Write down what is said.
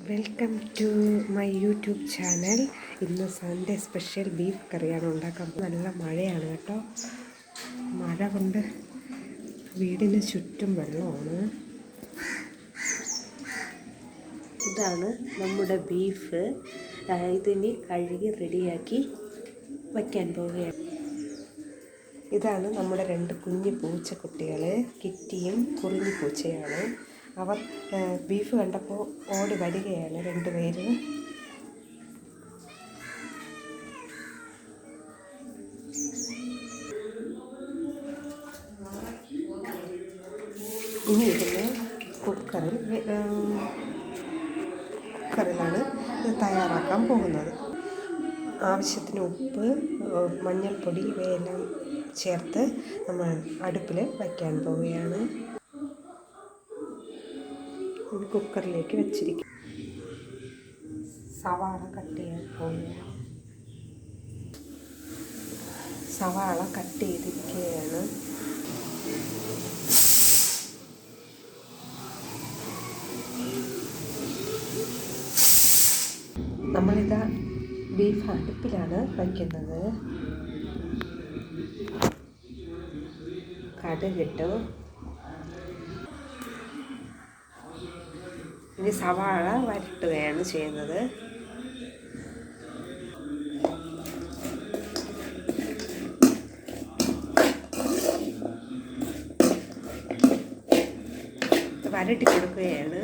Welcome to my YouTube channel. ഇന്ന് Sunday special beef കറിയാണ് ഉണ്ടാക്കാൻ. നല്ല മഴയാണ് കേട്ടോ. മഴ കൊണ്ട് വീടിന് ചുറ്റും വെള്ളമാണ്. ഇതാണ് നമ്മുടെ ബീഫ്. ഇതിനി കഴുകി റെഡിയാക്കി വയ്ക്കാൻ പോവുകയാണ്. ഇതാണ് നമ്മുടെ രണ്ട് കുഞ്ഞു പൂച്ചക്കുട്ടികൾ, കിറ്റിയും കുറിഞ്ഞി പൂച്ചയാണ്. അവർ ബീഫ് കണ്ടപ്പോൾ ഓടി വരികയാണ് രണ്ടുപേര്. ഇനി ഇതിന് കുക്കറിലാണ് തയ്യാറാക്കാൻ പോകുന്നത്. ആവശ്യത്തിന് ഉപ്പ്, മഞ്ഞൾപ്പൊടി ഇവയെല്ലാം ചേർത്ത് നമ്മൾ അടുപ്പിൽ വയ്ക്കാൻ പോവുകയാണ്. കുക്കറിലേക്ക് വെച്ചിരിക്കും. സവാള കട്ട് ചെയ്യാൻ പോവുകയാണ്. സവാള കട്ട് ചെയ്തിരിക്കുകയാണ്. നമ്മളിതാ ബീഫ് അടുപ്പിലാണ് വയ്ക്കുന്നത്. കടുകിട്ടു. ഇനി സവാള വരട്ടുകയാണ് ചെയ്യുന്നത്. വരട്ടി കൊടുക്കുകയാണ്.